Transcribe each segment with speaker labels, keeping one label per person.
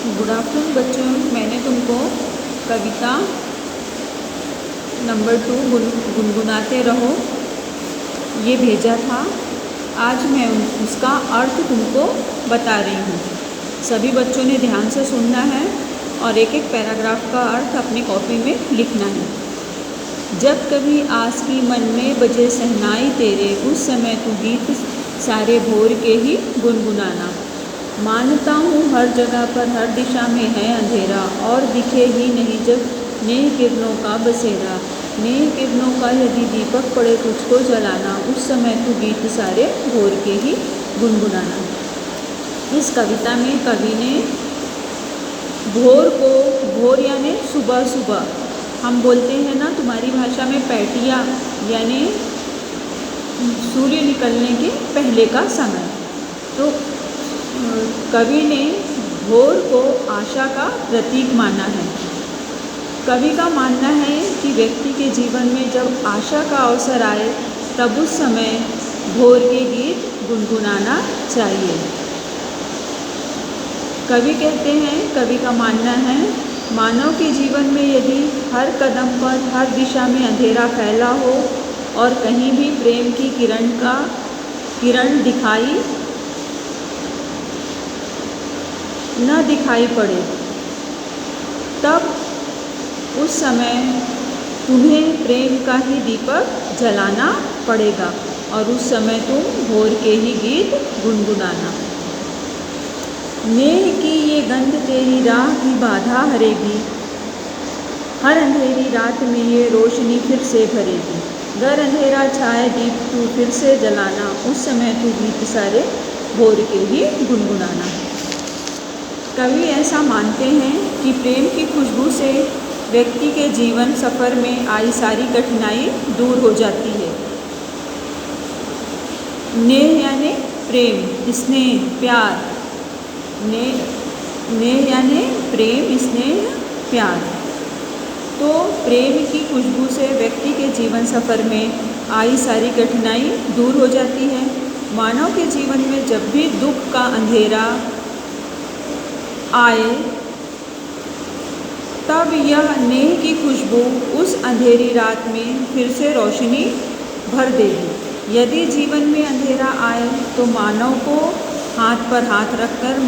Speaker 1: Good afternoon बच्चों, मैंने तुमको कविता नंबर 2 गुनगुनाते रहो ये भेजा था। आज मैं उसका अर्थ तुमको बता रही हूँ। सभी बच्चों ने ध्यान से सुनना है और एक एक पैराग्राफ का अर्थ अपनी कॉपी में लिखना है। जब कभी आस की मन में बजे सहनाई तेरे, उस समय तू गीत सारे भोर के ही गुनगुनाना। मानता हूँ हर जगह पर हर दिशा में है अंधेरा, और दिखे ही नहीं जब नेह किरणों का बसेरा। नेह किरणों का यदि दीपक पड़े तुझको जलाना, उस समय तू गीत सारे भोर के ही गुनगुनाना। इस कविता में कवि ने भोर को, भोर यानी सुबह सुबह, हम बोलते हैं ना तुम्हारी भाषा में पैटिया, यानी सूर्य निकलने के पहले का समय। तो कवि ने भोर को आशा का प्रतीक माना है। कवि का मानना है कि व्यक्ति के जीवन में जब आशा का अवसर आए तब उस समय भोर के गीत गुनगुनाना चाहिए। कवि कहते हैं, कवि का मानना है, मानव के जीवन में यदि हर कदम पर हर दिशा में अंधेरा फैला हो और कहीं भी प्रेम की किरण न दिखाई पड़े, तब उस समय तुम्हें प्रेम का ही दीपक जलाना पड़ेगा और उस समय तुम भोर के ही गीत गुनगुनाना। नेह की ये गंध तेरी राह की बाधा हरेगी, हर अंधेरी रात में ये रोशनी फिर से भरेगी। घर अंधेरा छाए दीप तू फिर से जलाना, उस समय तू गीत सारे भोर के ही गुनगुनाना। कवि ऐसा मानते हैं कि प्रेम की खुशबू से व्यक्ति के जीवन सफ़र में आई सारी कठिनाई दूर हो जाती है। नेह यानी प्रेम, स्नेह, प्यार। नेह यानी प्रेम, स्नेह, प्यार। तो प्रेम की खुशबू से व्यक्ति के जीवन सफ़र में आई सारी कठिनाई दूर हो जाती है। मानव के जीवन में जब भी दुख का अंधेरा आए तब यह नेह की खुशबू उस अंधेरी रात में फिर से रोशनी भर देगी। यदि जीवन में अंधेरा आए तो मानव को हाथ पर हाथ रखकर,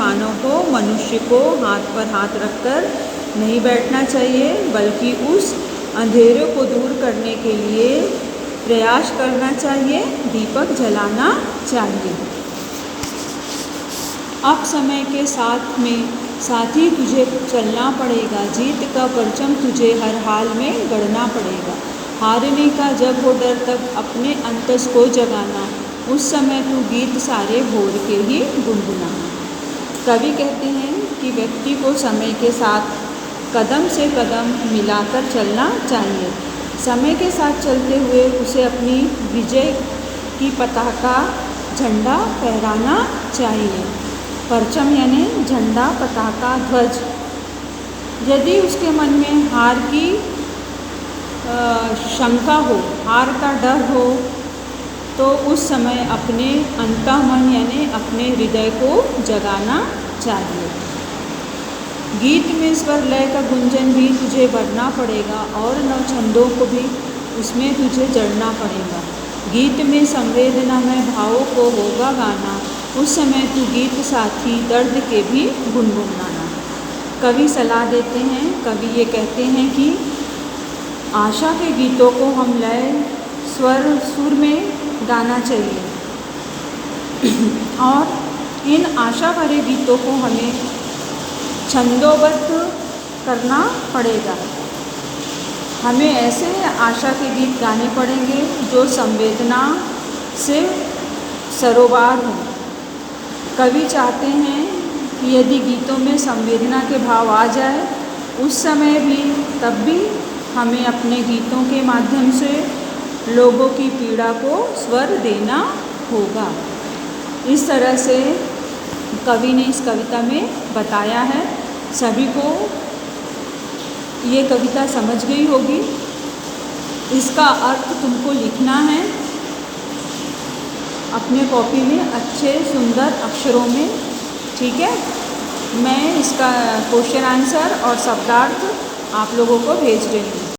Speaker 1: मनुष्य को हाथ पर हाथ रखकर नहीं बैठना चाहिए, बल्कि उस अंधेरे को दूर करने के लिए प्रयास करना चाहिए, दीपक जलाना चाहिए। अब समय के साथ ही तुझे चलना पड़ेगा, जीत का परचम तुझे हर हाल में गढ़ना पड़ेगा। हारने का जब हो डर तब अपने अंतस को जगाना, उस समय तू गीत सारे भोर के ही गुनगुनाना। कवि कहते हैं कि व्यक्ति को समय के साथ कदम से कदम मिलाकर चलना चाहिए। समय के साथ चलते हुए उसे अपनी विजय की पताका, झंडा फहराना चाहिए। परचम यानी झंडा, पताका, ध्वज। यदि उसके मन में हार की शंका हो, हार का डर हो, तो उस समय अपने अंतःमन यानी अपने हृदय को जगाना चाहिए। गीत में स्वर लय का गुंजन भी तुझे भरना पड़ेगा और नव छंदों को भी उसमें तुझे जड़ना पड़ेगा। गीत में संवेदना में भावों को होगा गाना, उस समय तू गीत साथी दर्द के भी गुनगुनाना। कवि सलाह देते हैं, कवि ये कहते हैं कि आशा के गीतों को हम लय सुर में गाना चाहिए और इन आशा भरे गीतों को हमें छंदोबद्ध करना पड़ेगा। हमें ऐसे आशा के गीत गाने पड़ेंगे जो संवेदना से सरोबार हों। कवि चाहते हैं कि यदि गीतों में संवेदना के भाव आ जाए, उस समय भी तब भी हमें अपने गीतों के माध्यम से लोगों की पीड़ा को स्वर देना होगा। इस तरह से कवि ने इस कविता में बताया है। सभी को ये कविता समझ गई होगी। इसका अर्थ तुमको लिखना है अपने कॉपी में अच्छे सुंदर अक्षरों में, ठीक है। मैं इसका क्वेश्चन आंसर और शब्दार्थ आप लोगों को भेज रही हूँ।